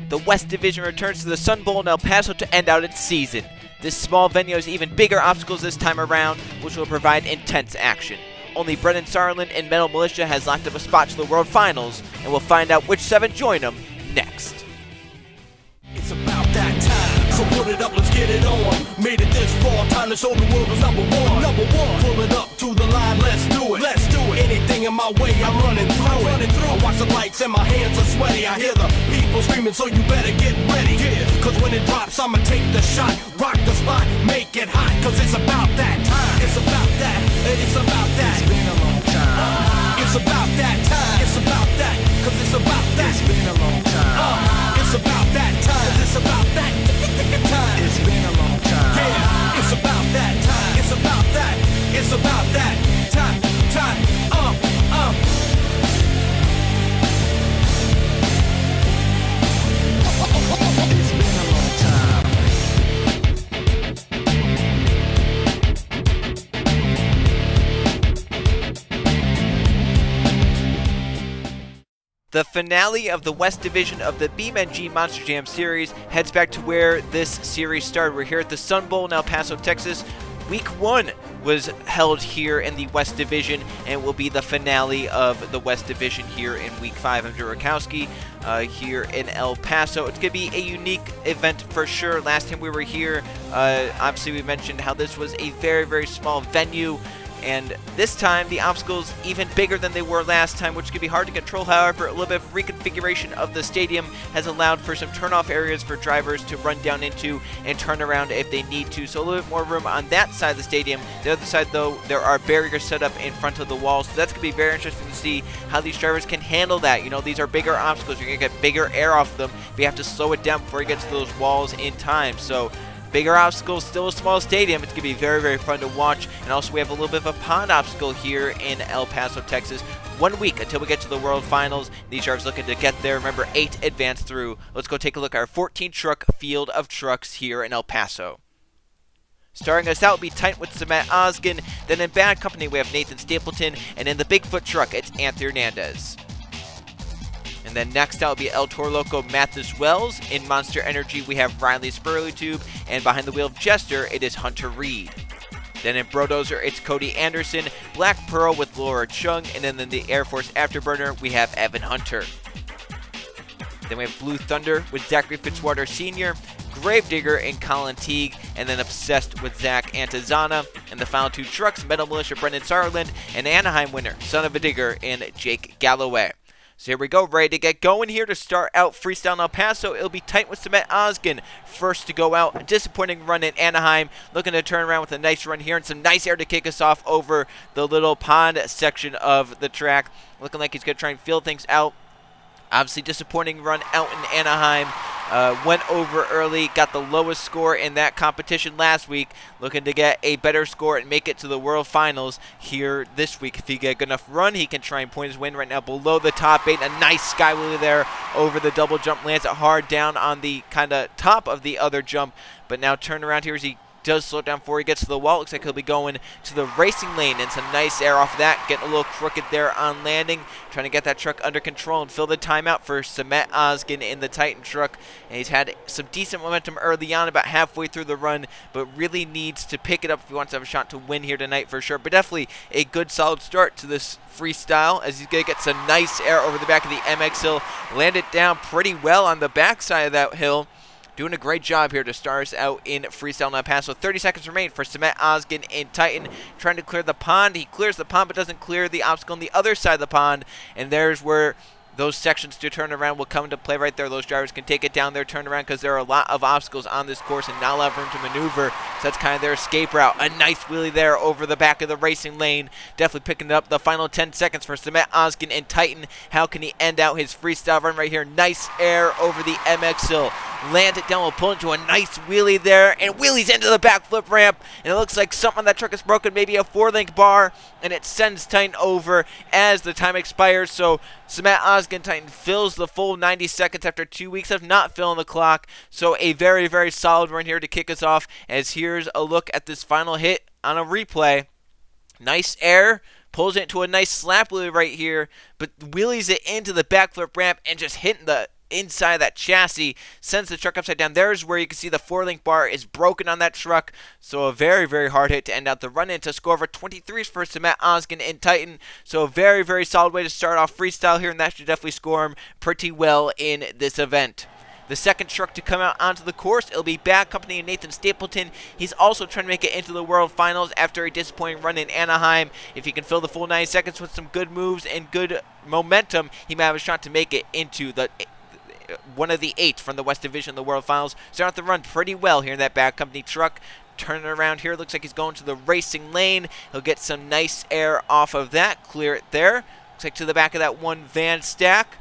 the West Division returns to the Sun Bowl in El Paso to end out its season. This small venue has even bigger obstacles this time around, which will provide intense action. Only Brennan Sarland and Metal Militia has locked up a spot to the World Finals, and we'll find out which 7 join them next. It's about that time, so put it up, let's get it on. Made it this far, time to show the world who's number one. Number one, pull it up to the line, let's do it. Let's do it. Anything in my way, I'm running through it. I watch the lights and my hands are sweaty. I hear the people screaming, so you better get ready. Yeah, cause when it drops, I'ma take the shot, rock the spot, make it hot. Cause it's about that time. It's about that. It's about that. It's been a long time. It's about that time. It's about that. Cause it's about that. It's been a long time. It's about that time. It's about that time. It's been a long time. Yeah, it's about that time. It's about that. It's about that time. It's been a long time. The finale of the West Division of the BeamNG Monster Jam series heads back to where this series started. We're here at the Sun Bowl in El Paso, Texas. Week 1 was held here in the West Division and will be the finale of the West Division here in Week 5. I'm Drew Rakowski here in El Paso. It's going to be a unique event for sure. Last time we were here, obviously we mentioned how this was a very, very small venue. And this time, the obstacles even bigger than they were last time, which can be hard to control. However, a little bit of reconfiguration of the stadium has allowed for some turn-off areas for drivers to run down into and turn around if they need to. So a little bit more room on that side of the stadium. The other side, though, there are barriers set up in front of the walls. So that's going to be very interesting to see how these drivers can handle that. You know, these are bigger obstacles. You're going to get bigger air off them, but you have to slow it down before you get to those walls in time. So bigger obstacles, still a small stadium. It's going to be very, very fun to watch. And also we have a little bit of a pond obstacle here in El Paso, Texas. 1 week until we get to the World Finals. These drivers looking to get there. Remember, 8 advance through. Let's go take a look at our 14-truck field of trucks here in El Paso. Starting us out will be Titan with Samet Oskin. Then in bad company we have Nathan Stapleton. And in the Bigfoot truck, it's Anthony Hernandez. And then next out will be El Toro Loco Mathis Wells. In Monster Energy, we have Riley Spurley-Tube. And behind the wheel of Jester, it is Hunter Reed. Then in BroDozer, it's Cody Anderson. Black Pearl with Laura Chung. And then in the Air Force Afterburner, we have Evan Hunter. Then we have Blue Thunder with Zachary Fitzwater Sr., Gravedigger and Colin Teague, and then Obsessed with Zach Antizana. And the final 2 trucks, Metal Militia Brendan Sarland, and Anaheim winner, Son of a Digger, and Jake Galloway. So here we go, ready to get going here to start out Freestyle in El Paso. It'll be Tight with Samet Oskin first to go out. A disappointing run in Anaheim. Looking to turn around with a nice run here and some nice air to kick us off over the little pond section of the track. Looking like he's going to try and feel things out. Obviously disappointing run out in Anaheim. Went over early, got the lowest score in that competition last week. Looking to get a better score and make it to the World Finals here this week. If he get a good enough run, he can try and point his win right now below the top 8. A nice sky wheelie there over the double jump. Lands it hard down on the kind of top of the other jump. But now turn around here as he does slow down before he gets to the wall. Looks like he'll be going to the racing lane and some nice air off of that. Getting a little crooked there on landing. Trying to get that truck under control and fill the timeout for Samet Oskin in the Titan truck. And he's had some decent momentum early on, about halfway through the run, but really needs to pick it up if he wants to have a shot to win here tonight for sure. But definitely a good solid start to this freestyle as he's going to get some nice air over the back of the MX hill. Land it down pretty well on the backside of that hill. Doing a great job here to start us out in Freestyle in El Paso. 30 seconds remain for Samet Oskin in Titan. Trying to clear the pond. He clears the pond but doesn't clear the obstacle on the other side of the pond. And there's where those sections to turn around will come into play right there. Those drivers can take it down there, turn around, because there are a lot of obstacles on this course and not a lot of room to maneuver. So that's kind of their escape route. A nice wheelie there over the back of the racing lane. Definitely picking up the final 10 seconds for Samet Oskin and Titan. How can he end out his freestyle run right here? Nice air over the MX hill. Lands it down, will pull into a nice wheelie there, and wheelies into the backflip ramp. And it looks like something on that truck is broken, maybe a 4-link bar, and it sends Titan over as the time expires. So Samet Oskin Titan fills the full 90 seconds after 2 weeks of not filling the clock. So a very, very solid run here to kick us off, as here's a look at this final hit on a replay. Nice air. Pulls it into a nice slap wheelie right here, but wheelies it into the backflip ramp and just hitting the inside of that chassis, sends the truck upside down. There's where you can see the 4-link bar is broken on that truck, so a very, very hard hit to end out the run-in to score over 23 for Matt Oskin in Titan. So a very, very solid way to start off freestyle here, and that should definitely score him pretty well in this event. The second truck to come out onto the course, it'll be Bad Company and Nathan Stapleton. He's also trying to make it into the World Finals after a disappointing run in Anaheim. If he can fill the full 90 seconds with some good moves and good momentum, he might have a shot to make it into the one of the 8 from the West Division of the World Finals. Start the run pretty well here in that Bad Company truck. Turning around here, looks like he's going to the racing lane. He'll get some nice air off of that, clear it there. Looks like to the back of that one van stack.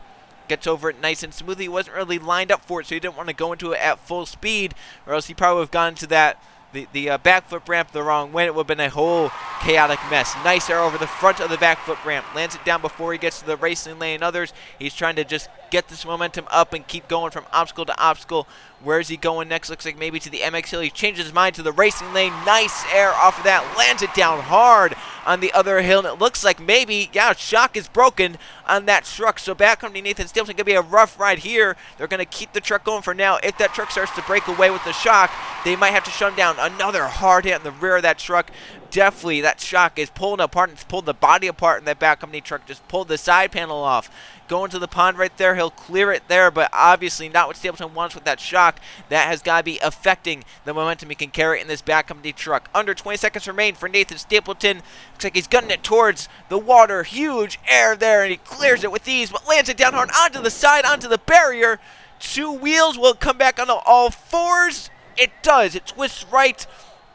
Gets over it nice and smoothly. He wasn't really lined up for it, so he didn't want to go into it at full speed, or else he probably would have gone into that the back foot ramp the wrong way. It would have been a whole chaotic mess. Nice air over the front of the back foot ramp. Lands it down before he gets to the racing lane and others. He's trying to just get this momentum up and keep going from obstacle to obstacle. Where is he going next? Looks like maybe to the MX hill. He changes his mind to the racing lane. Nice air off of that. Lands it down hard on the other hill. And it looks like maybe, yeah, shock is broken on that truck. So Bad Company Nathan Stapleton going to be a rough ride here. They're going to keep the truck going for now. If that truck starts to break away with the shock, they might have to shut him down. Another hard hit on the rear of that truck. Definitely that shock is pulling apart. It's pulled the body apart in that Bad Company truck. Just pulled the side panel off. Going to the pond right there. He'll clear it there, but obviously not what Stapleton wants with that shock. That has got to be affecting the momentum he can carry in this Bad Company truck. Under 20 seconds remain for Nathan Stapleton. Looks like he's gunning it towards the water. Huge air there, and he clears it with ease, but lands it down hard onto the side, onto the barrier. 2 wheels will come back onto all 4s. It does. It twists right,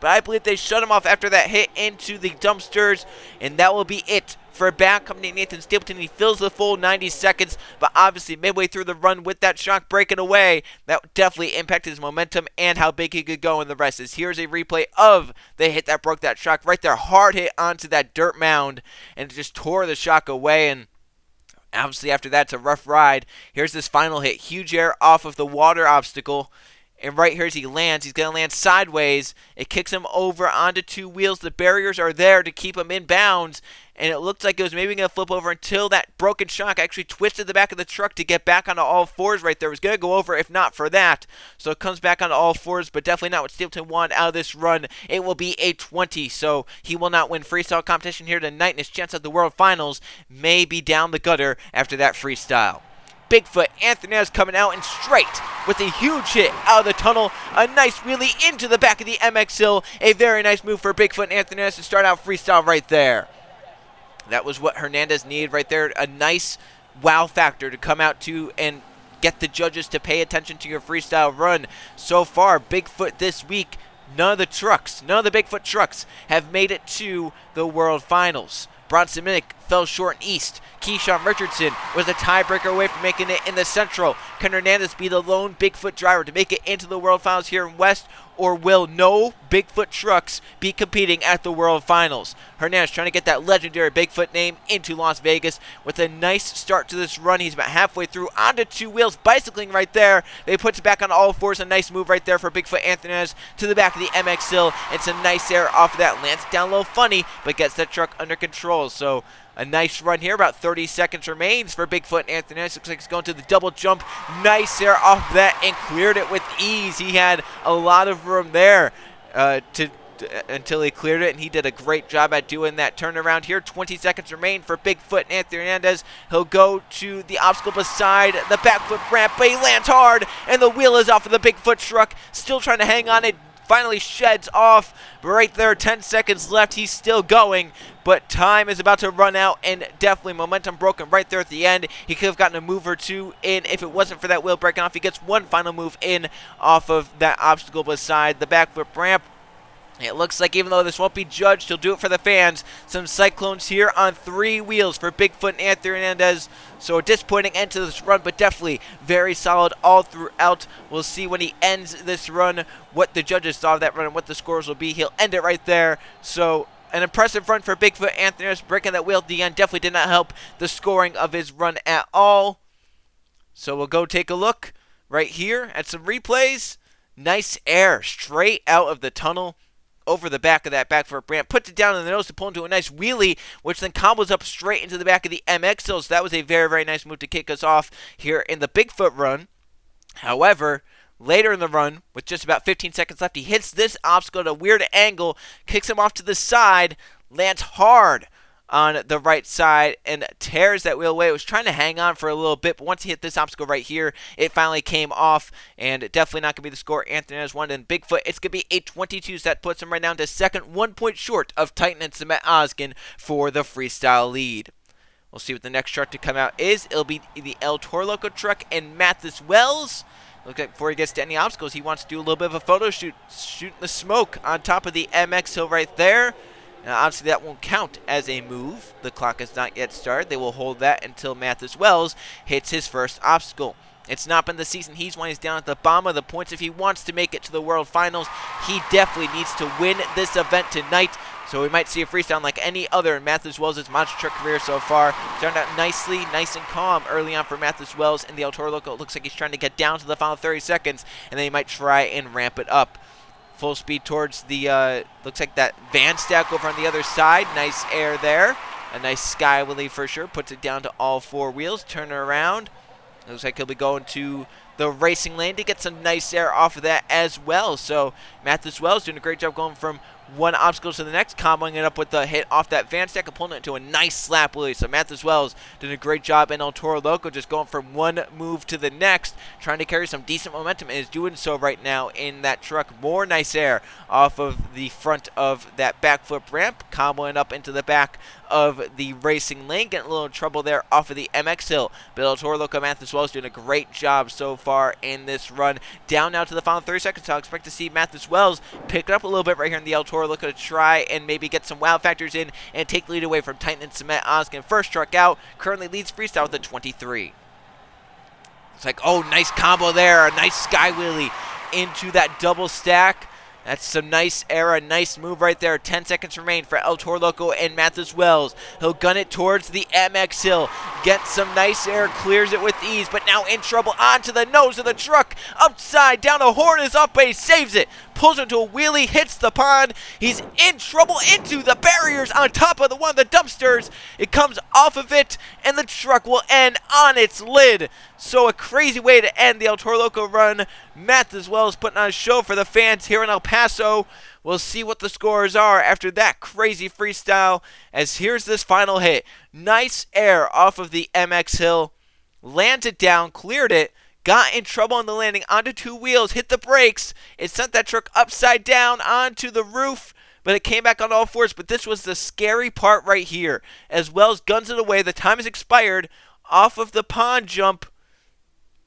but I believe they shut him off after that hit into the dumpsters, and that will be it for Bad Company Nathan Stapleton. He fills the full 90 seconds, but obviously midway through the run with that shock breaking away, that definitely impacted his momentum and how big he could go in the rest. Here's a replay of the hit that broke that shock right there. Hard hit onto that dirt mound, and it just tore the shock away. And obviously after that, it's a rough ride. Here's this final hit. Huge air off of the water obstacle. And right here as he lands, he's going to land sideways. It kicks him over onto 2 wheels. The barriers are there to keep him in bounds. And it looked like it was maybe going to flip over until that broken shock actually twisted the back of the truck to get back onto all 4s right there. It was going to go over if not for that. So it comes back onto all 4s, but definitely not what Stapleton wanted out of this run. It will be a 20, so he will not win freestyle competition here tonight, and his chance at the World Finals may be down the gutter after that freestyle. Bigfoot Anthony coming out and straight with a huge hit out of the tunnel. A nice wheelie into the back of the MX hill. A very nice move for Bigfoot Anthony to start out freestyle right there. That was what Hernandez needed right there. A nice wow factor to come out to and get the judges to pay attention to your freestyle run. So far, Bigfoot this week, none of the Bigfoot trucks have made it to the World Finals. Bronson Minnick fell short in East. Keyshawn Richardson was a tiebreaker away from making it in the Central. Can Hernandez be the lone Bigfoot driver to make it into the World Finals here in West, or will no Bigfoot trucks be competing at the World Finals? Hernandez trying to get that legendary Bigfoot name into Las Vegas with a nice start to this run. He's about halfway through onto 2 wheels, bicycling right there. They puts it back on all 4s. A nice move right there for Bigfoot Anthony to the back of the MX hill. It's a nice air off of that. Lands it down a little funny, but gets that truck under control. So a nice run here. About 30 seconds remains for Bigfoot Anthony. Looks like he's going to the double jump. Nice air off that and cleared it with ease. He had a lot of room there until he cleared it, and he did a great job at doing that turnaround here. 20 seconds remain for Bigfoot Anthony Hernandez. He'll go to the obstacle beside the back foot ramp, but he lands hard, and the wheel is off of the Bigfoot truck. Still trying to hang on. It finally sheds off, but right there, 10 seconds left. He's still going, but time is about to run out, and definitely momentum broken right there at the end. He could have gotten a move or 2 in if it wasn't for that wheel breaking off. He gets one final move in off of that obstacle beside the back foot ramp. It looks like even though this won't be judged, he'll do it for the fans. Some cyclones here on 3 wheels for Bigfoot Anthony Hernandez. So a disappointing end to this run, but definitely very solid all throughout. We'll see when he ends this run what the judges saw of that run and what the scores will be. He'll end it right there. So an impressive run for Bigfoot Anthony Hernandez. Breaking that wheel at the end definitely did not help the scoring of his run at all. So we'll go take a look right here at some replays. Nice air straight out of the tunnel. over the back of that back foot ramp, puts it down in the nose to pull into a nice wheelie, which then combos up straight into the back of the MX hill. So that was a very, very nice move to kick us off here in the Bigfoot run. However, later in the run, with just about 15 seconds left, he hits this obstacle at a weird angle, kicks him off to the side, lands hard on the right side, and tears that wheel away. It was trying to hang on for a little bit, but once he hit this obstacle right here, it finally came off, and definitely not going to be the score Anthony has won. And Bigfoot, it's going to be a 22, so that puts him right down to second, 1 point short of Titan and Cement Oskin for the freestyle lead. We'll see what the next truck to come out is. It'll be the Toro Loco truck and Mathis Wells. Look like before he gets to any obstacles, he wants to do a little bit of a photo shoot, shooting the smoke on top of the MX hill right there. Now, obviously, that won't count as a move. The clock has not yet started. They will hold that until Mathis Wells hits his first obstacle. It's not been the season he's won. He's down at the bottom of the points. If he wants to make it to the World Finals, he definitely needs to win this event tonight. So we might see a freestyle like any other in Mathis Wells' monster truck career so far. Starting out nicely, nice and calm early on for Mathis Wells in the Toro Loco. It looks like he's trying to get down to the final 30 seconds, and then he might try and ramp it up. Full speed towards the, looks like that van stack over on the other side. Nice air there. A nice sky wheelie for sure. Puts it down to all four wheels. Turn it around. Looks like he'll be going to the racing lane to get some nice air off of that as well. So Mathis Wells doing a great job going from one obstacle to the next, comboing it up with the hit off that van stack and pulling it into a nice slap wheelie. So Mathis Wells doing a great job in El Toro Loco, just going from one move to the next, trying to carry some decent momentum, and is doing so right now in that truck. More nice air off of the front of that backflip ramp, comboing up into the back of the racing lane, getting a little trouble there off of the MX hill. But El Toro Loco Mathis Wells doing a great job so far in this run. Down now to the final 30 seconds, so I'll expect to see Mathis Wells pick it up a little bit right here in the El Toro Loco to try and maybe get some wow factors in and take the lead away from Titan and Cement Oskin. First truck out, currently leads freestyle with a 23. It's like, oh, nice combo there, a nice sky wheelie into that double stack. That's some nice air, a nice move right there. 10 seconds remain for El Toro Loco and Mathis Wells. He'll gun it towards the MX hill. Gets some nice air, clears it with ease, but now in trouble onto the nose of the truck. Upside down, a horn is up, but he saves it. Pulls into a wheelie, hits the pond. He's in trouble into the barriers on top of one of the dumpsters. It comes off of it, and the truck will end on its lid. So a crazy way to end the El Toro Loco run. Mathis Wells putting on a show for the fans here in El Paso. We'll see what the scores are after that crazy freestyle, as here's this final hit. Nice air off of the MX hill. Lands it down, cleared it. Got in trouble on the landing, onto two wheels, hit the brakes. It sent that truck upside down onto the roof, but it came back on all fours. But this was the scary part right here. As Wells guns it away, the time has expired. Off of the pond jump,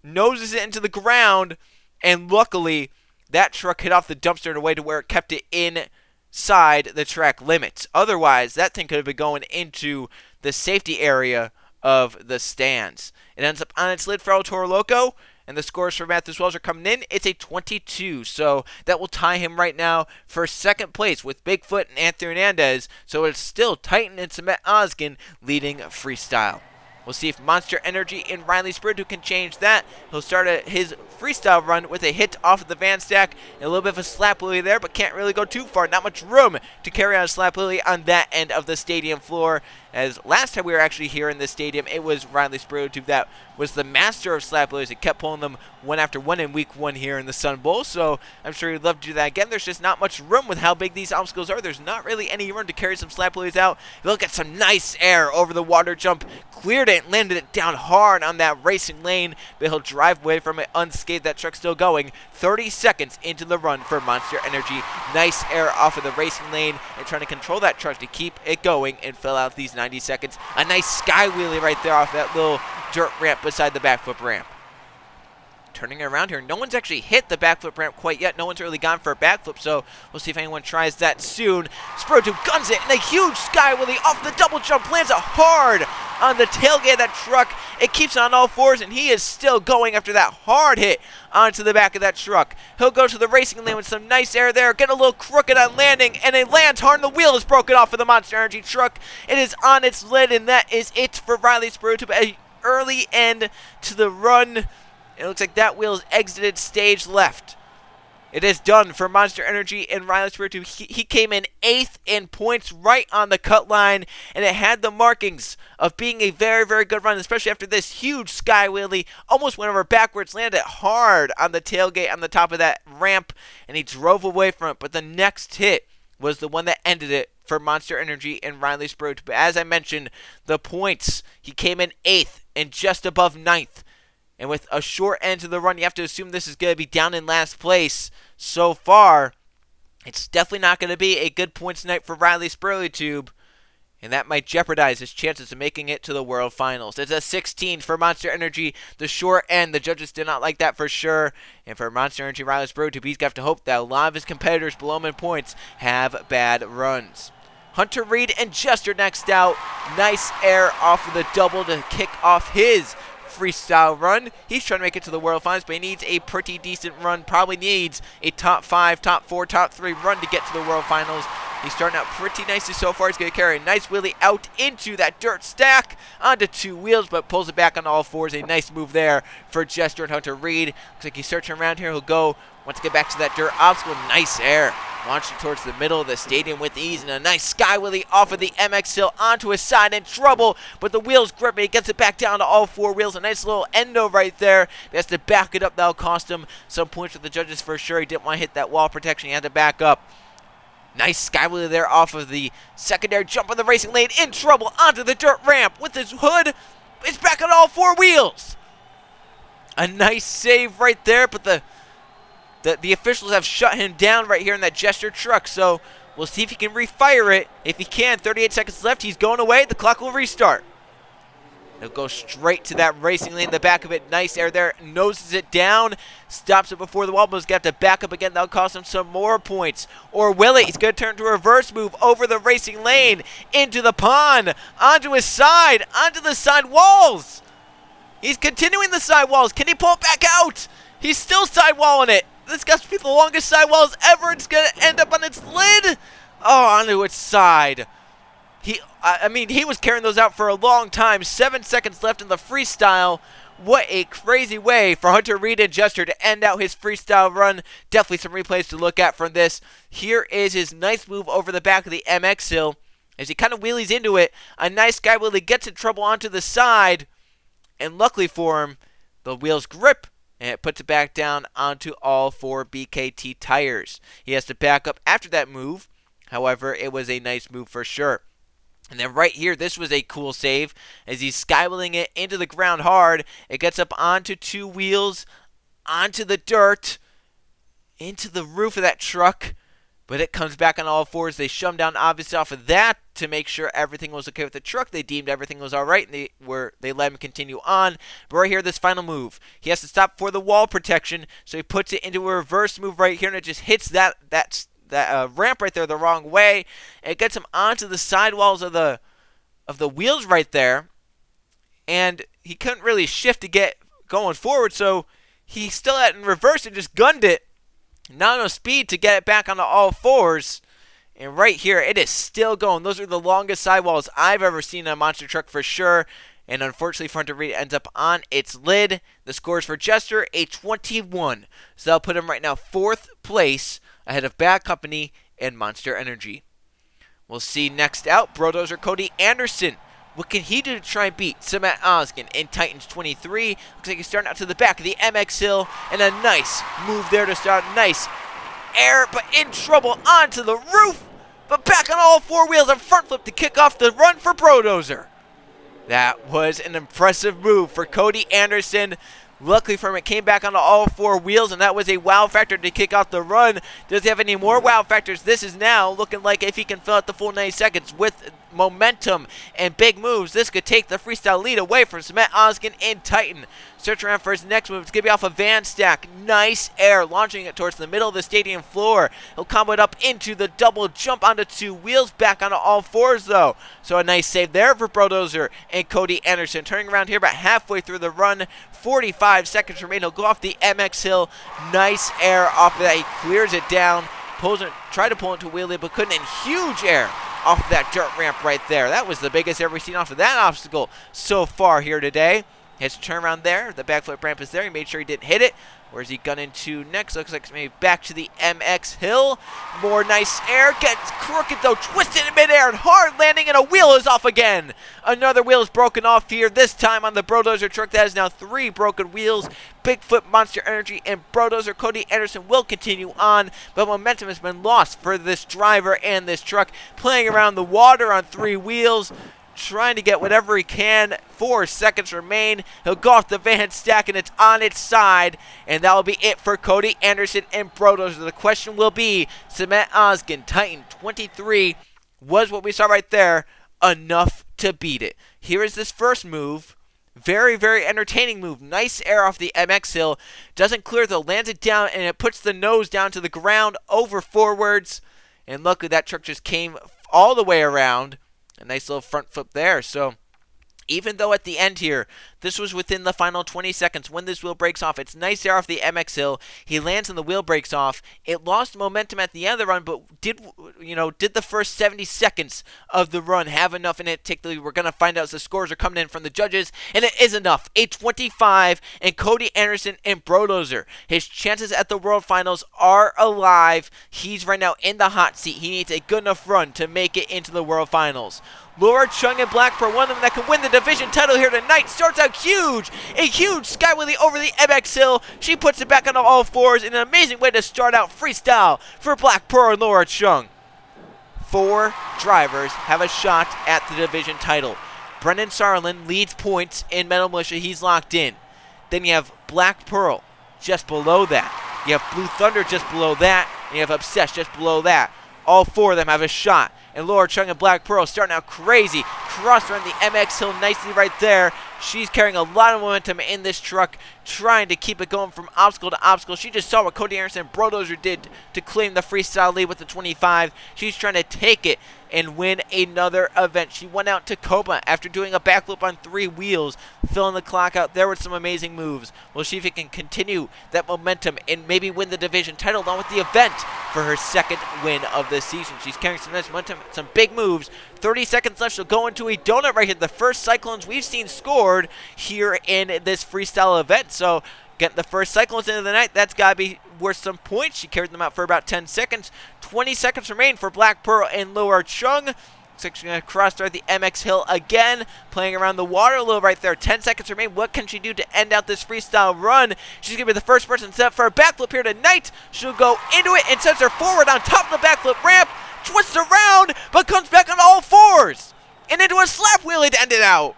noses it into the ground, and luckily that truck hit off the dumpster in a way to where it kept it inside the track limits. Otherwise, that thing could have been going into the safety area of the stands. It ends up on its lid for El Toro Loco, and the scores for Mathis Wells are coming in. It's a 22, so that will tie him right now for second place with Bigfoot and Anthony Hernandez. So it's still Titan and Cement Oskin leading freestyle. We'll see if Monster Energy and Riley Spiritu can change that. He'll start his freestyle run with a hit off of the van stack and a little bit of a slap wheelie there, but can't really go too far. Not much room to carry on a slap wheelie on that end of the stadium floor. As last time we were actually here in this stadium, it was Riley Spiritu that was the master of slap wheelies. He kept pulling them one after one in week one here in the Sun Bowl, so I'm sure he'd love to do that again. There's just not much room with how big these obstacles are. There's not really any room to carry some slap wheelies out. Look at some nice air over the water jump. Cleared it, landed it down hard on that racing lane, but he'll drive away from it unscathed. That truck's still going. 30 seconds into the run for Monster Energy. Nice air off of the racing lane and trying to control that truck to keep it going and fill out these 90 seconds. A nice sky wheelie right there off that little dirt ramp beside the backflip ramp. Turning it around here, no one's actually hit the backflip ramp quite yet. No one's really gone for a backflip, so we'll see if anyone tries that soon. Spiritu guns it, and a huge sky wheelie off the double jump, lands it hard on the tailgate of that truck. It keeps on all fours, and he is still going after that hard hit onto the back of that truck. He'll go to the racing lane with some nice air there, get a little crooked on landing, and it lands hard, and the wheel is broken off of the Monster Energy truck. It is on its lid, and that is it for Riley Spiritu. An early end to the run. It looks like that wheel has exited stage left. It is done for Monster Energy and Riley Spiritu. He came in 8th in points right on the cut line, and it had the markings of being a very, very good run, especially after this huge sky wheelie. Almost went over backwards, landed hard on the tailgate on the top of that ramp, and he drove away from it. But the next hit was the one that ended it for Monster Energy and Riley Spiritu. But as I mentioned, the points, he came in 8th and just above 9th. And with a short end to the run, you have to assume this is going to be down in last place. So far, it's definitely not going to be a good points night for Riley Spiritu, and that might jeopardize his chances of making it to the World Finals. It's a 16 for Monster Energy, the short end. The judges did not like that for sure. And for Monster Energy Riley Spiritu, he's got to hope that a lot of his competitors below him in points have bad runs. Hunter Reed and Jester next out. Nice air off of the double to kick off his freestyle run. He's trying to make it to the World Finals, but he needs a pretty decent run. Probably needs a top 5, top 4, top 3 run to get to the World Finals. He's starting out pretty nicely so far. He's going to carry a nice wheelie out into that dirt stack onto 2 wheels, but pulls it back on all 4s. A nice move there for Jester and Hunter Reed. Looks like he's searching around here. He'll go, once get back to that dirt obstacle. Nice air. Launching towards the middle of the stadium with ease, and a nice sky wheelie off of the MX hill onto his side in trouble, but the wheels grip it. He gets it back down to all 4 wheels. A nice little endo right there. He has to back it up. That'll cost him some points with the judges for sure. He didn't want to hit that wall protection. He had to back up. Nice sky wheelie there off of the secondary jump on the racing lane. In trouble onto the dirt ramp with his hood. It's back on all 4 wheels. A nice save right there, but the officials have shut him down right here in that Jester truck, so we'll see if he can refire it. If he can, 38 seconds left. He's going away. The clock will restart. He'll go straight to that racing lane in the back of it. Nice air there. Noses it down. Stops it before the wall, but he's got to back up again. That'll cost him some more points. Or will it? He's going to turn to a reverse move over the racing lane, into the pond, onto his side, onto the side walls. He's continuing the side walls. Can he pull it back out? He's still sidewalling it. This got to be the longest sidewalls ever. It's going to end up on its lid. Oh, onto its side. I mean, he was carrying those out for a long time. 7 seconds left in the freestyle. What a crazy way for Hunter Reed and Jester to end out his freestyle run. Definitely some replays to look at from this. Here is his nice move over the back of the MX hill. As he kind of wheelies into it, a nice guy wheelie gets in trouble onto the side. And luckily for him, the wheels grip, and it puts it back down onto all 4 BKT tires. He has to back up after that move. However, it was a nice move for sure. And then right here, this was a cool save as he's skywheeling it into the ground hard. It gets up onto 2 wheels, onto the dirt, into the roof of that truck. But it comes back on all 4s. They shut him down obviously off of that to make sure everything was okay with the truck. They deemed everything was all right, and they let him continue on. But right here, this final move, he has to stop for the wall protection, so he puts it into a reverse move right here, and it just hits that ramp right there the wrong way. It gets him onto the sidewalls of the wheels right there, and he couldn't really shift to get going forward, so he still had it in reverse and just gunned it. Not enough speed to get it back onto all 4s. And right here, it is still going. Those are the longest sidewalls I've ever seen in a monster truck for sure. And unfortunately, Hunter Reed ends up on its lid. The scores for Jester, a 21. So that'll put him right now 4th place ahead of Bad Company and Monster Energy. We'll see next out, BroDozer Cody Anderson. What can he do to try and beat Samet Oskin in Titans 23? Looks like he's starting out to the back of the MX hill. And a nice move there to start. Nice air, but in trouble onto the roof. But back on all 4 wheels and front flip to kick off the run for BroDozer. That was an impressive move for Cody Anderson. Luckily for him, it came back onto all 4 wheels, and that was a wow factor to kick off the run. Does he have any more wow factors? This is now looking like if he can fill out the full 90 seconds with momentum and big moves, this could take the freestyle lead away from Samet Oskin in Titan. Search around for his next move. It's going to be off a van stack. Nice air, launching it towards the middle of the stadium floor. He'll combo it up into the double jump onto 2 wheels, back onto all 4s though. So a nice save there for BroDozer and Cody Anderson. Turning around here about halfway through the run. 45 seconds remain. He'll go off the MX hill. Nice air off of that. He clears it down. Tried to pull into a wheelie, but couldn't. And huge air off of that dirt ramp right there. That was the biggest ever seen off of that obstacle so far here today. His turnaround there. The backflip ramp is there. He made sure he didn't hit it. Where's he gunning to next? Looks like maybe back to the MX hill. More nice air. Gets crooked though. Twisted in midair and hard landing, and a wheel is off again. Another wheel is broken off here. This time on the BroDozer truck. That is now 3 broken wheels. Bigfoot, Monster Energy, and BroDozer Cody Anderson will continue on, but momentum has been lost for this driver and this truck. Playing around the water on 3 wheels. Trying to get whatever he can. 4 seconds remain. He'll go off the van stack, and it's on its side. And that will be it for Cody Anderson and BroDozer. The question will be, Cement Oskin, Titan 23, was what we saw right there enough to beat it? Here is this first move. Very, very entertaining move. Nice air off the MX hill. Doesn't clear though. Lands it down, and it puts the nose down to the ground over forwards. And luckily that truck just came all the way around. A nice little front flip there. So even though at the end here, this was within the final 20 seconds when this wheel breaks off. It's nice air off the MX hill. He lands and the wheel breaks off. It lost momentum at the end of the run, but did the first 70 seconds of the run have enough in it? We're going to find out as the scores are coming in from the judges, and it is enough. 8:25, and Cody Anderson and BroDozer. His chances at the World Finals are alive. He's right now in the hot seat. He needs a good enough run to make it into the World Finals. Laura Chung and Black Pearl, one of them that can win the division title here tonight, starts out huge. A huge sky wheelie over the MX hill. She puts it back on all fours in an amazing way to start out freestyle for Black Pearl and Laura Chung. 4 drivers have a shot at the division title. Brendan Sarlin leads points in Metal Militia. He's locked in. Then you have Black Pearl just below that. You have Blue Thunder just below that. And you have Obsessed just below that. All 4 of them have a shot. And Laura Chung and Black Pearl starting out crazy. Cross around the MX hill nicely right there. She's carrying a lot of momentum in this truck, trying to keep it going from obstacle to obstacle. She just saw what Cody Anderson and BroDozer did to claim the freestyle lead with the 25. She's trying to take it and win another event. She went out to Copa after doing a backflip on 3 wheels, filling the clock out there with some amazing moves. We'll see if it can continue that momentum and maybe win the division title along with the event for her 2nd win of the season. She's carrying some nice momentum, some big moves. 30 seconds left. She'll go into a donut right here. The first Cyclones we've seen scored here in this freestyle event. So getting the first Cyclones into the night, that's got to be worth some points. She carried them out for about 10 seconds. 20 seconds remain for Black Pearl and Laura Chung. Looks like she's going to cross through the MX hill again, playing around the water a little right there. 10 seconds remain. What can she do to end out this freestyle run? She's going to be the first person set up for a backflip here tonight. She'll go into it and sends her forward on top of the backflip ramp. Twists around, but comes back on all 4s. And into a slap wheelie to end it out.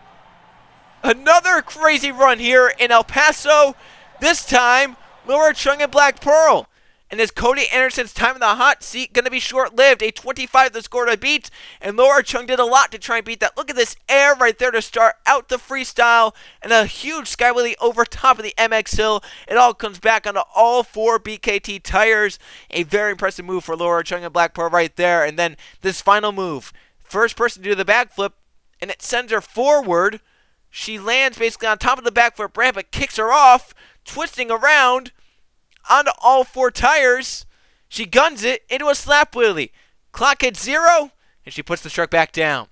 Another crazy run here in El Paso. This time, Laura Chung and Black Pearl. And is Cody Anderson's time in the hot seat going to be short-lived? A 25 the score to beat. And Laura Chung did a lot to try and beat that. Look at this air right there to start out the freestyle. And a huge sky wheelie over top of the MX hill. It all comes back onto all 4 BKT tires. A very impressive move for Laura Chung and Black Pearl right there. And then this final move. First person to do the backflip. And it sends her forward. She lands basically on top of the backflip ramp. It kicks her off. Twisting around onto all 4 tires. She guns it into a slap wheelie. Clock hits 0, and she puts the truck back down.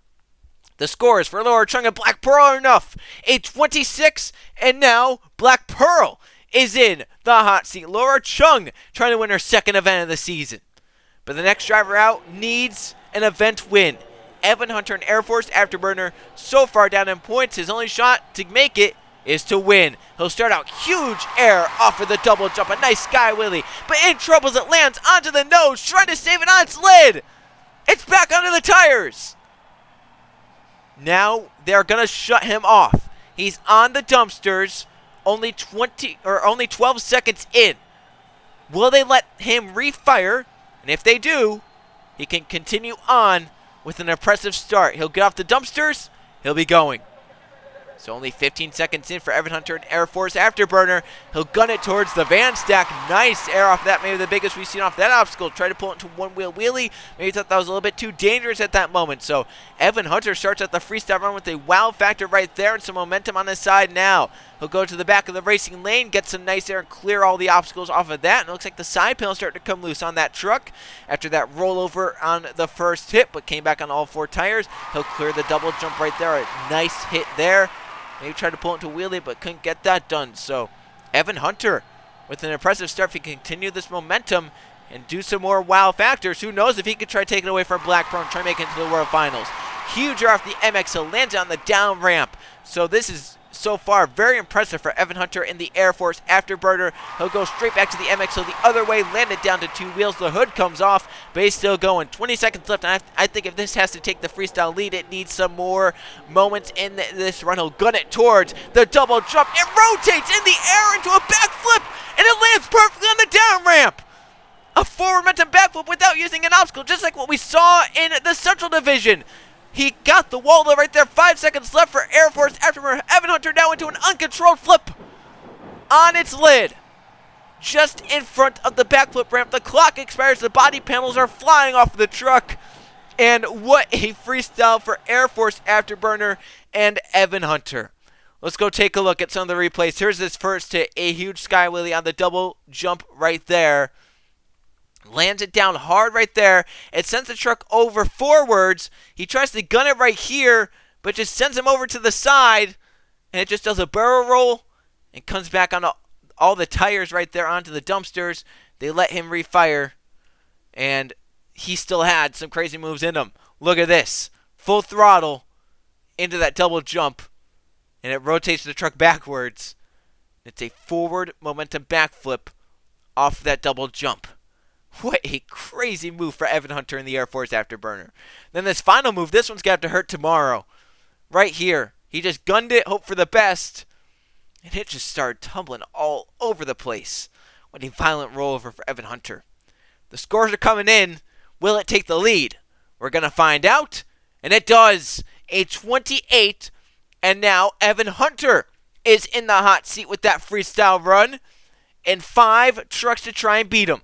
The scores for Laura Chung and Black Pearl are enough. A 26, and now Black Pearl is in the hot seat. Laura Chung trying to win her 2nd event of the season. But the next driver out needs an event win. Evan Hunter and Air Force Afterburner so far down in points. His only shot to make it is to win. He'll start out huge air off of the double jump. A nice sky wheelie. But in trouble as it lands onto the nose. Trying to save it on its lid. It's back onto the tires. Now they're going to shut him off. He's on the dumpsters. Only 12 seconds in. Will they let him refire? And if they do, he can continue on with an impressive start. He'll get off the dumpsters. He'll be going. So only 15 seconds in for Evan Hunter and Air Force Afterburner. He'll gun it towards the van stack. Nice air off that. Maybe the biggest we've seen off that obstacle. Try to pull it into one-wheel wheelie. Maybe thought that was a little bit too dangerous at that moment. So Evan Hunter starts at the freestyle run with a wow factor right there and some momentum on his side now. He'll go to the back of the racing lane, get some nice air, and clear all the obstacles off of that. And it looks like the side panel starting to come loose on that truck after that rollover on the first hit, but came back on all 4 tires. He'll clear the double jump right there. A nice hit there. Maybe tried to pull into wheelie, but couldn't get that done. So Evan Hunter with an impressive start. If he can continue this momentum and do some more wow factors, who knows if he could try to take it away from Black Pro and try to make it into the World Finals. Huge off the MX, lands on the down ramp. So this is so far very impressive for Evan Hunter in the Air Force Afterburner. He'll go straight back to the MX, the other way, landed down to 2 wheels. The hood comes off, but he's still going. 20 seconds left. And I think if this has to take the freestyle lead, it needs some more moments in this run. He'll gun it towards the double jump. It rotates in the air into a backflip, and it lands perfectly on the down ramp. A forward momentum backflip without using an obstacle, just like what we saw in the Central Division. He got the wall right there. 5 seconds left for Air Force Afterburner. Evan Hunter now into an uncontrolled flip on its lid, just in front of the backflip ramp. The clock expires. The body panels are flying off the truck. And what a freestyle for Air Force Afterburner and Evan Hunter. Let's go take a look at some of the replays. Here's this first hit. A huge sky wheelie on the double jump right there. Lands it down hard right there. It sends the truck over forwards. He tries to gun it right here, but just sends him over to the side. And it just does a barrel roll and comes back on all the tires right there onto the dumpsters. They let him refire. And he still had some crazy moves in him. Look at this. Full throttle into that double jump. And it rotates the truck backwards. It's a forward momentum backflip off that double jump. What a crazy move for Evan Hunter in the Air Force Afterburner. Then this final move, this one's going to have to hurt tomorrow. Right here. He just gunned it, hope for the best. And it just started tumbling all over the place. What a violent rollover for Evan Hunter. The scores are coming in. Will it take the lead? We're going to find out. And it does. A 28. And now Evan Hunter is in the hot seat with that freestyle run. And 5 trucks to try and beat him.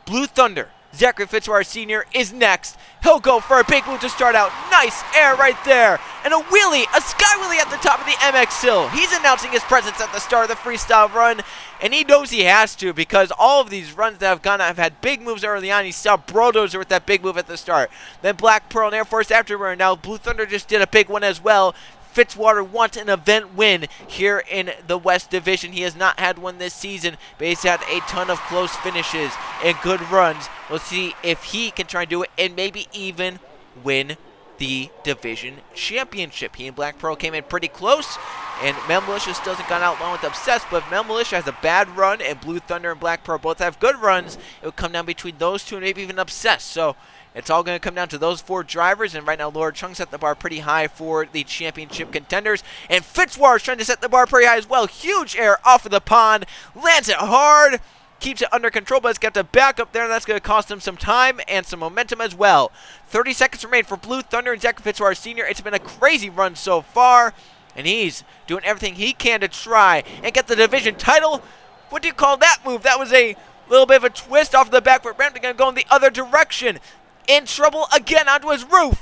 Blue Thunder, Zachary Fitzwater Sr. is next. He'll go for a big move to start out. Nice air right there. And a wheelie, a sky wheelie at the top of the MX hill. He's announcing his presence at the start of the freestyle run. And he knows he has to, because all of these runs that have gone out have had big moves early on. He saw BroDozer with that big move at the start. Then Black Pearl and Air Force Afterburner. Now Blue Thunder just did a big one as well. Fitzwater wants an event win here in the West Division. He has not had one this season, but he's had a ton of close finishes and good runs. We'll see if he can try and do it and maybe even win the division championship. He and Black Pearl came in pretty close, and Militia still hasn't gone out long with Obsessed, but if Militia has a bad run and Blue Thunder and Black Pearl both have good runs, it would come down between those two and maybe even Obsessed. So it's all going to come down to those 4 drivers, and right now Laura Chung set the bar pretty high for the championship contenders, and Fitzwater is trying to set the bar pretty high as well. Huge air off of the pond, lands it hard, keeps it under control, but it's got to back up there, and that's going to cost him some time and some momentum as well. 30 seconds remain for Blue Thunder and Zachary Fitzwater Sr. It's been a crazy run so far, and he's doing everything he can to try and get the division title. What do you call that move? That was a little bit of a twist off the backfoot ramp. They're going to go in the other direction. In trouble again onto his roof,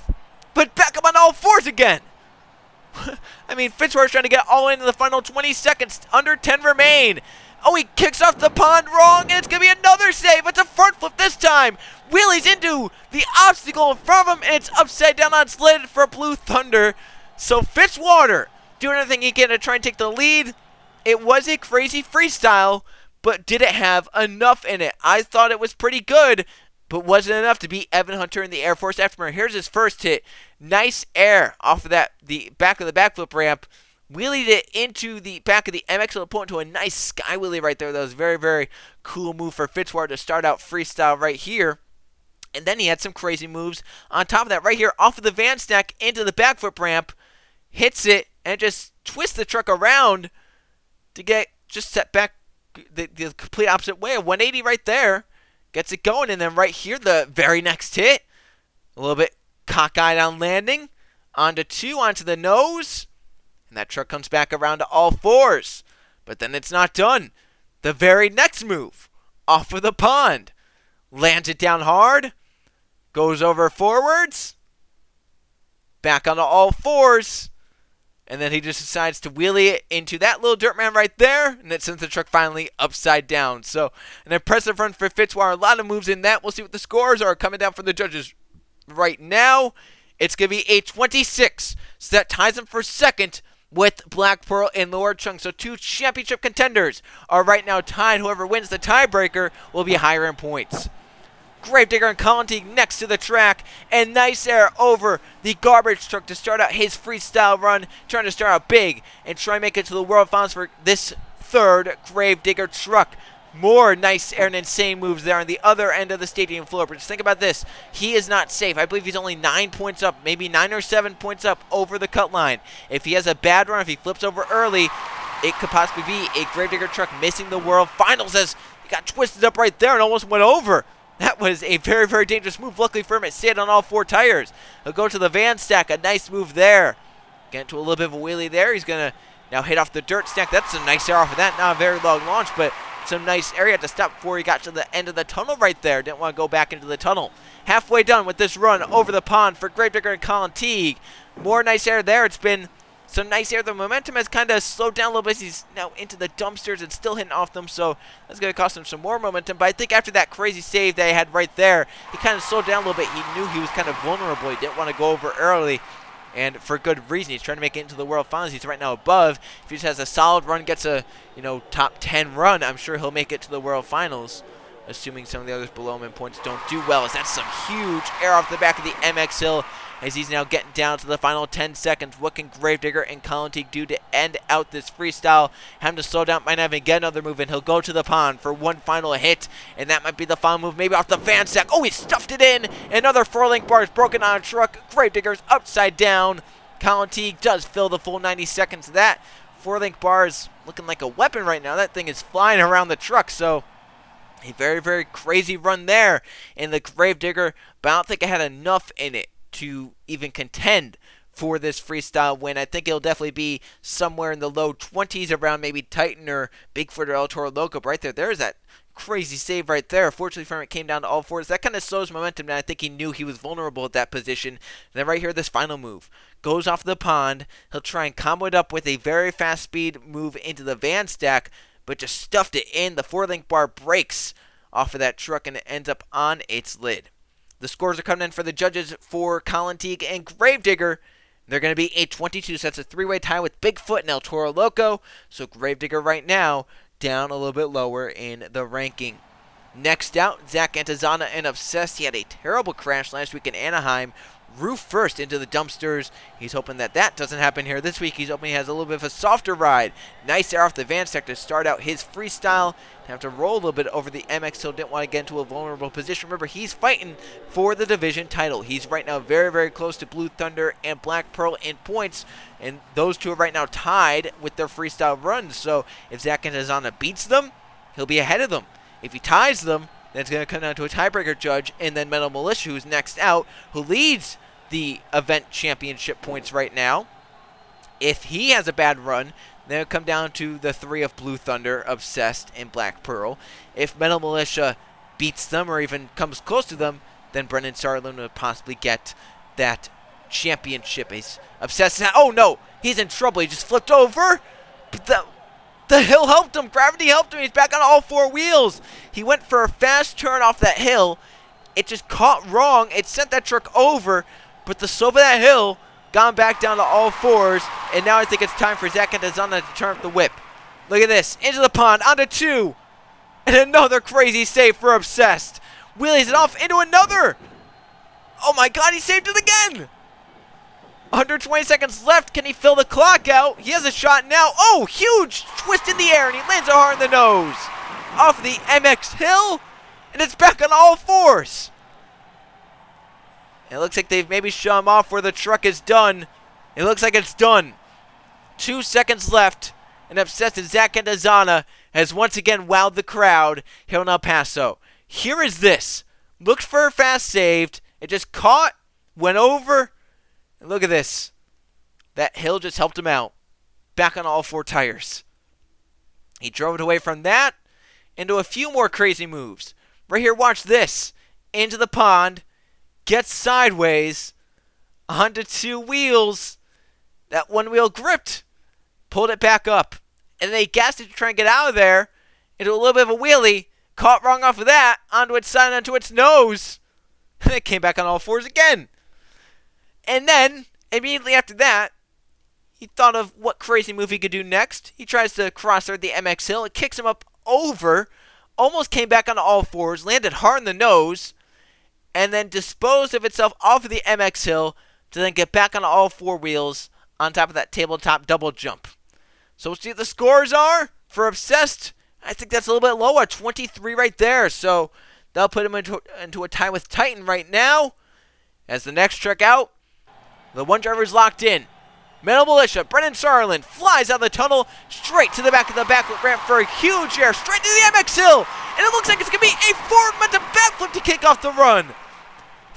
but back up on all 4s again. I mean, Fitzwater's trying to get all into the final 20 seconds. Under 10 remain. Oh, he kicks off the pond wrong, and it's going to be another save. It's a front flip this time. Wheelies into the obstacle in front of him, and it's upside down on slid for Blue Thunder. So Fitzwater doing everything he can to try and take the lead. It was a crazy freestyle, but did it have enough in it? I thought it was pretty good, but wasn't enough to beat Evan Hunter in the Air Force Afterburner. Here's his first hit. Nice air off of the back of the backflip ramp. Wheelied it into the back of the MX. It'll pull into a nice sky wheelie right there. That was a very, very cool move for Fitzwater to start out freestyle right here. And then he had some crazy moves on top of that right here off of the van stack into the backflip ramp. Hits it and just twists the truck around to get just set back the complete opposite way. A 180 right there. Gets it going, and then right here, the very next hit. A little bit cockeyed on landing. Onto 2, onto the nose. And that truck comes back around to all 4s. But then it's not done. The very next move. Off of the pond. Lands it down hard. Goes over forwards. Back onto all 4s. And then he just decides to wheelie it into that little dirt man right there. And it sends the truck finally upside down. So an impressive run for Fitzwater. A lot of moves in that. We'll see what the scores are coming down for the judges right now. It's going to be a 26. So that ties him for second. with Black Pearl and Lord Chung. So 2 championship contenders are right now tied. Whoever wins the tiebreaker will be higher in points. Gravedigger and Colin next to the track, and nice air over the garbage truck to start out his freestyle run, trying to start out big and try and make it to the World Finals for this 3rd Gravedigger truck. More nice air and insane moves there on the other end of the stadium floor. But just think about this. He is not safe. I believe he's only 9 points up, maybe 9 or 7 points up over the cut line. If he has a bad run, if he flips over early, it could possibly be a Gravedigger truck missing the World Finals, as he got twisted up right there and almost went over. That was a very, very dangerous move. Luckily for him, it stayed on all 4 tires. He'll go to the van stack. A nice move there. Get into a little bit of a wheelie there. He's going to now hit off the dirt stack. That's a nice air off of that. Not a very long launch, but some nice area to stop before he got to the end of the tunnel right there. Didn't want to go back into the tunnel. Halfway done with this run over the pond for Gravedigger and Colin Teague. More nice air there. It's been some nice air. The momentum has kind of slowed down a little bit. He's now into the dumpsters and still hitting off them, so that's going to cost him some more momentum. But I think after that crazy save that he had right there, he kind of slowed down a little bit. He knew he was kind of vulnerable. He didn't want to go over early, and for good reason. He's trying to make it into the World Finals. He's right now above. If he just has a solid run, gets a top 10 run, I'm sure he'll make it to the World Finals, assuming some of the others below him in points don't do well, as that's some huge air off the back of the MX Hill, as he's now getting down to the final 10 seconds. What can Gravedigger and Colin Teague do to end out this freestyle? Have him to slow down, might not even get another move, and he'll go to the pond for one final hit, and that might be the final move, maybe off the van stack. Oh, he stuffed it in! Another 4-link bar is broken on a truck. Gravedigger's upside down. Colin Teague does fill the full 90 seconds of that. 4-link bar is looking like a weapon right now. That thing is flying around the truck, so a very, very crazy run there in the Gravedigger, but I don't think it had enough in it to even contend for this freestyle win. I think it'll definitely be somewhere in the low 20s, around maybe Titan or Bigfoot or Toro Loco. But right there, there's that crazy save right there. Fortunately for him, it came down to all 4s. That kind of slows momentum down. I think he knew he was vulnerable at that position. And then right here, this final move goes off the pond. He'll try and combo it up with a very fast speed move into the van stack, but just stuffed it in. The 4-link bar breaks off of that truck, and it ends up on its lid. The scores are coming in for the judges for Colin Teague and Gravedigger. They're going to be a 22, so that's a 3-way tie with Bigfoot and El Toro Loco. So Gravedigger right now down a little bit lower in the ranking. Next out, Zach Antizana and Obsessed. He had a terrible crash last week in Anaheim. Roof first into the dumpsters. He's hoping that doesn't happen here this week. He's hoping he has a little bit of a softer ride. Nice air off the van stack to start out his freestyle. Have to roll a little bit over the MX Hill. Didn't want to get into a vulnerable position. Remember, he's fighting for the division title. He's right now very, very close to Blue Thunder and Black Pearl in points, and those two are right now tied with their freestyle runs. So if Zach Antizana beats them, he'll be ahead of them. If he ties them, then it's going to come down to a tiebreaker judge, and then Metal Militia, who's next out, who leads the event championship points right now. If he has a bad run, then it'll come down to the 3 of Blue Thunder, Obsessed, and Black Pearl. If Metal Militia beats them or even comes close to them, then Brendan Sarlin would possibly get that championship. He's Obsessed now. Oh no, he's in trouble. He just flipped over. But the hill helped him. Gravity helped him. He's back on all 4 wheels. He went for a fast turn off that hill. It just caught wrong. It sent that truck over, but the slope of that hill gone back down to all 4s, and now I think it's time for Zach Antizana to turn up the whip. Look at this. Into the pond, onto 2, and another crazy save for Obsessed. Wheelies it off into another. Oh my god, he saved it again. 120 seconds left. Can he fill the clock out? He has a shot now. Oh, huge twist in the air, and he lands a hard in the nose. Off the MX Hill, and it's back on all 4s. It looks like they've maybe shut him off where the truck is done. It looks like it's done. 2 seconds left, and Obsessed Zach Antizana has once again wowed the crowd here in El Paso. Here is this. Looked for a fast saved. It just caught, went over, and look at this. That hill just helped him out. Back on all 4 tires. He drove it away from that into a few more crazy moves. Right here, watch this. Into the pond. Gets sideways. Onto 2 wheels. That one wheel gripped. Pulled it back up. And then he gassed it to try and get out of there. Into a little bit of a wheelie. Caught wrong off of that. Onto its side, onto its nose. And it came back on all 4s again. And then, immediately after that, he thought of what crazy move he could do next. He tries to cross-thread the MX Hill. It kicks him up over, almost came back on all fours, landed hard in the nose, and then disposed of itself off of the MX Hill to then get back on all four wheels on top of that tabletop double jump. So we'll see what the scores are for Obsessed. I think that's a little bit lower, 23 right there. So that'll put him into a tie with Titan right now. As the next truck out, the one driver is locked in. Militia, Brennan Sarland flies out of the tunnel straight to the back of the backflip ramp for a huge air straight to the MX Hill. And it looks like it's going to be a forward momentum backflip to kick off the run.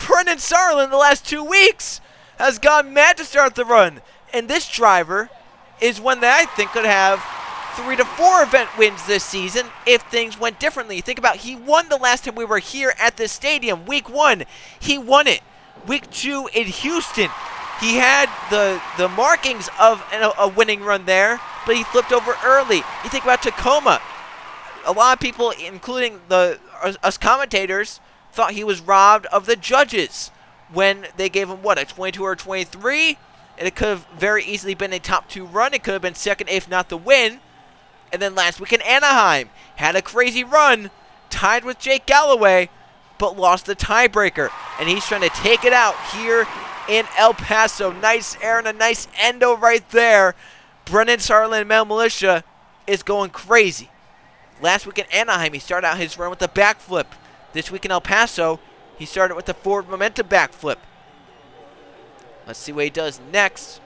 Brennan Sarland the last 2 weeks has gone mad to start the run. And this driver is one that I think could have 3 to 4 event wins this season if things went differently. Think about, he won the last time we were here at this stadium. Week 1, he won it. Week 2 in Houston, he had the markings of a winning run there, but he flipped over early. You think about Tacoma. A lot of people, including us commentators, thought he was robbed of the judges when they gave him, what, a 22 or 23? And it could have very easily been a top 2 run. It could have been second, if not the win. And then last week in Anaheim, had a crazy run, tied with Jake Galloway, but lost the tiebreaker. And he's trying to take it out here in El Paso. Nice air and a nice endo right there. Brennan Sarland, Militia, is going crazy. Last week in Anaheim, he started out his run with a backflip. This week in El Paso, he started with the forward momentum backflip. Let's see what he does next.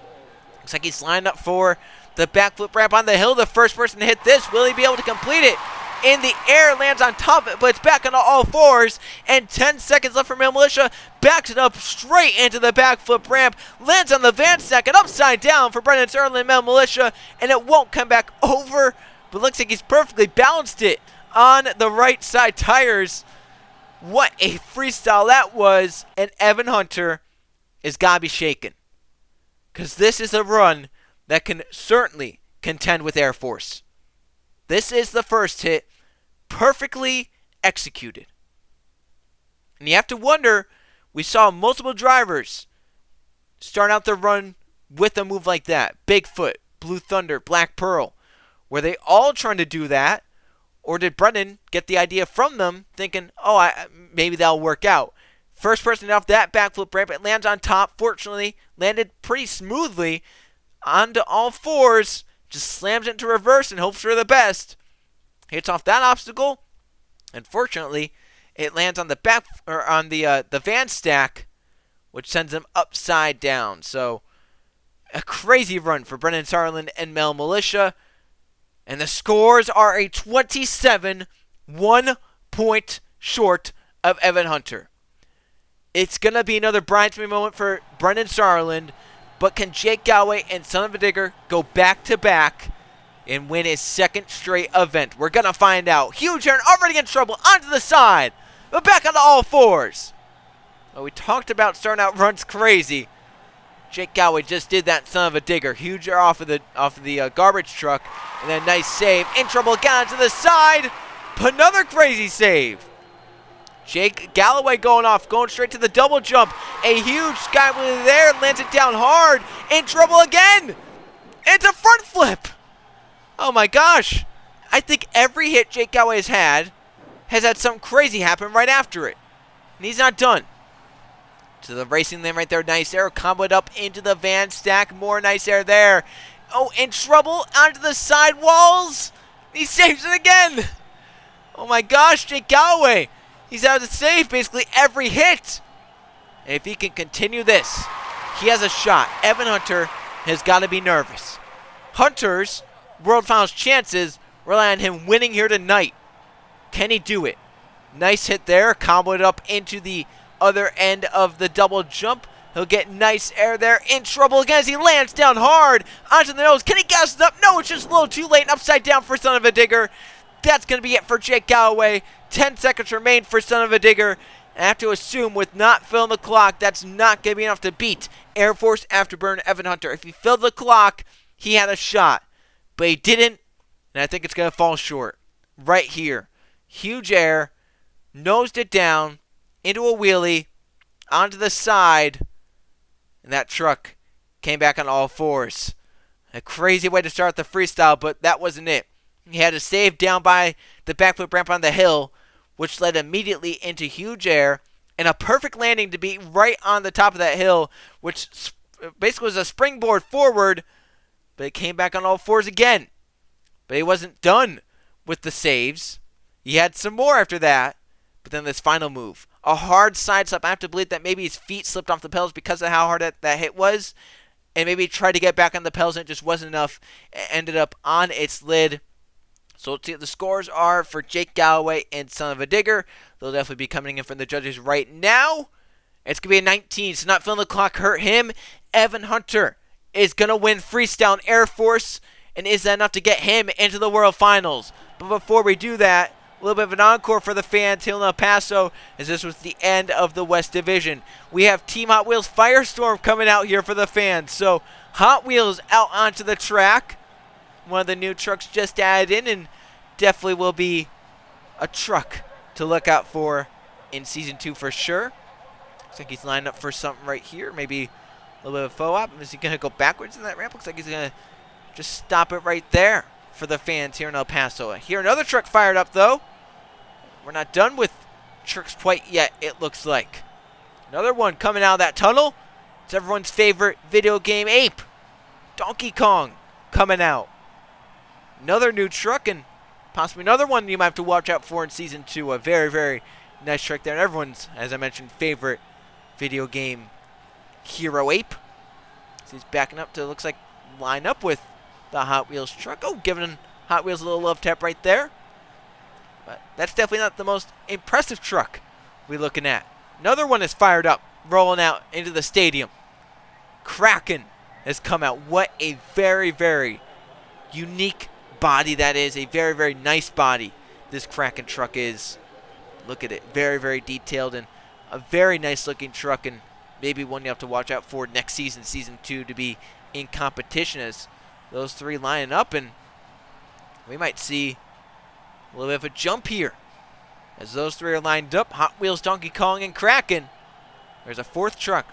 Looks like he's lined up for the backflip ramp on the hill. The first person to hit this, will he be able to complete it? In the air, lands on top of it, but it's back on all fours. And 10 seconds left for Militia. Backs it up straight into the backflip ramp. Lands on the van stack and upside down for Brennan Sarland and Militia. And it won't come back over, but looks like he's perfectly balanced it on the right side tires. What a freestyle that was. And Evan Hunter is gotta be shaken, because this is a run that can certainly contend with Air Force. This is the first hit, perfectly executed. And you have to wonder, we saw multiple drivers start out their run with a move like that. Bigfoot, Blue Thunder, Black Pearl. Were they all trying to do that? Or did Brennan get the idea from them, thinking, oh, maybe that'll work out? First person off that backflip ramp, it lands on top. Fortunately, landed pretty smoothly onto all fours. Just slams it into reverse and hopes for the best. Hits off that obstacle. Unfortunately, it lands on the back or on the van stack, which sends him upside down. So a crazy run for Brennan Sarland and Militia. And the scores are a 27, 1 point short of Evan Hunter. It's going to be another bridesmaid moment for Brennan Sarland, but can Jake Galloway and Son of a Digger go back-to-back and win his second straight event? We're going to find out. Huge turn, already in trouble, onto the side, but back onto all fours. Well, we talked about starting out runs crazy. Jake Galloway just did that, Son of a Digger. Huge air off of the garbage truck, and then nice save. In trouble again onto the side, but another crazy save. Jake Galloway going off, going straight to the double jump. A huge skyway there, lands it down hard. In trouble again. It's a front flip. Oh my gosh. I think every hit Jake Galloway has had something crazy happen right after it. And he's not done. To the racing lane right there, nice air. Comboed up into the van stack, more nice air there. Oh, in trouble, onto the sidewalls. He saves it again. Oh my gosh, Jake Galloway. He's out of the save basically every hit. And if he can continue this, he has a shot. Evan Hunter has got to be nervous. Hunter's World Finals chances rely on him winning here tonight. Can he do it? Nice hit there. Comboed up into the other end of the double jump. He'll get nice air there. In trouble again as he lands down hard onto the nose. Can he gas it up? No, it's just a little too late. And upside down for Son of a Digger. That's going to be it for Jake Galloway. 10 seconds remain for Son of a Digger. I have to assume with not filling the clock, that's not going to be enough to beat Air Force Afterburner Evan Hunter. If he filled the clock, he had a shot. But he didn't, and I think it's going to fall short. Right here. Huge air. Nosed it down into a wheelie. Onto the side. And that truck came back on all fours. A crazy way to start the freestyle, but that wasn't it. He had a save down by the backflip ramp on the hill, which led immediately into huge air, and a perfect landing to be right on the top of that hill, which basically was a springboard forward, but it came back on all fours again. But he wasn't done with the saves. He had some more after that, but then this final move. A hard side slap. I have to believe that maybe his feet slipped off the pedals because of how hard that hit was, and maybe he tried to get back on the pedals and it just wasn't enough. It ended up on its lid. So let's see what the scores are for Jake Galloway and Son of a Digger. They'll definitely be coming in from the judges right now. It's going to be a 19, so not feeling the clock hurt him. Evan Hunter is going to win freestyle and Air Force, and is that enough to get him into the World Finals? But before we do that, a little bit of an encore for the fans here in El Paso, as this was the end of the West Division. We have Team Hot Wheels Firestorm coming out here for the fans. So Hot Wheels out onto the track. One of the new trucks just added in, and definitely will be a truck to look out for in Season 2 for sure. Looks like he's lined up for something right here. Maybe a little bit of a faux op. Is he going to go backwards in that ramp? Looks like he's going to just stop it right there for the fans here in El Paso. Here another truck fired up though. We're not done with trucks quite yet, it looks like. Another one coming out of that tunnel. It's everyone's favorite video game ape, Donkey Kong, coming out. Another new truck, and possibly another one you might have to watch out for in Season 2. A very, very nice truck there. And everyone's, as I mentioned, favorite video game hero ape. So he's backing up to, looks like, line up with the Hot Wheels truck. Oh, giving Hot Wheels a little love tap right there. But that's definitely not the most impressive truck we're looking at. Another one is fired up, rolling out into the stadium. Kraken has come out. What a very, very unique body that is. A very, very nice body this Kraken truck is. Look at it. Very, very detailed and a very nice looking truck, and maybe one you have to watch out for next season, Season 2, to be in competition as those three lining up, and we might see a little bit of a jump here as those three are lined up. Hot Wheels, Donkey Kong, and Kraken. There's a fourth truck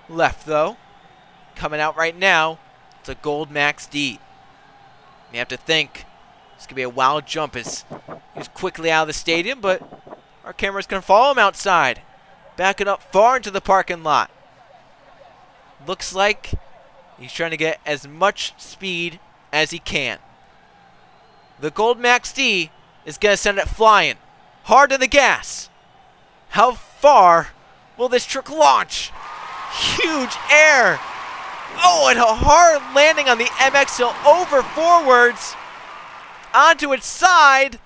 left, though. Coming out right now, it's a Gold Max D. You have to think it's going to be a wild jump as he's quickly out of the stadium, but our camera's going to follow him outside. Backing up far into the parking lot. Looks like he's trying to get as much speed as he can. The Gold Max D is going to send it flying. Hard to the gas. How far will this truck launch? Huge air. Oh, and a hard landing on the MX hill over forwards onto its side.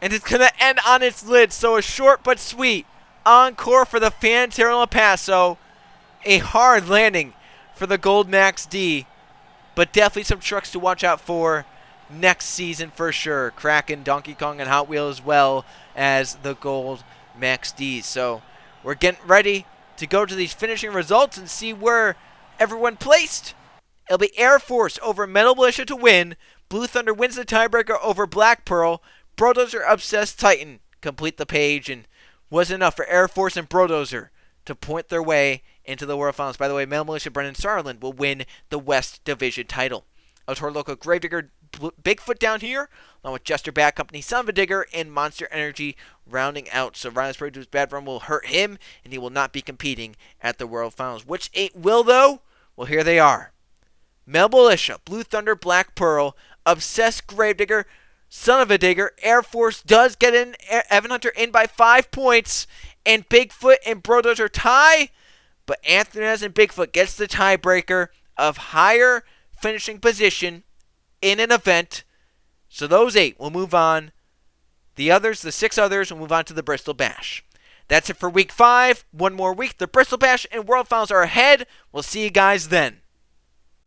And it's going to end on its lid. So a short but sweet encore for the fans here in El Paso. A hard landing for the Gold Max D, but definitely some trucks to watch out for next season for sure. Kraken, Donkey Kong, and Hot Wheels, as well as the Gold Max D. So we're getting ready to go to these finishing results and see where everyone placed. It'll be Air Force over Metal Militia to win. Blue Thunder wins the tiebreaker over Black Pearl. BroDozer Obsessed Titan complete the page, and was enough for Air Force and BroDozer to point their way into the World Finals. By the way, Metal Militia Brennan Sarland will win the West Division title. Toro Loco, Gravedigger, Bigfoot down here, along with Jester, Bad Company, Son of a Digger, and Monster Energy rounding out. So Ryan's Produce Bad Run will hurt him, and he will not be competing at the World Finals. Which 8 will, though? Well, here they are. Metal Militia, Blue Thunder, Black Pearl, Obsessed Gravedigger, Son of a Digger. Air Force does get in. Evan Hunter in by 5 points, and Bigfoot and BroDozer tie. But Anthony and Bigfoot gets the tiebreaker of higher finishing position in an event. So those 8 will move on. The others, the 6 others, will move on to the Bristol Bash. That's it for Week 5. One more week. The Bristol Bash and World Finals are ahead. We'll see you guys then.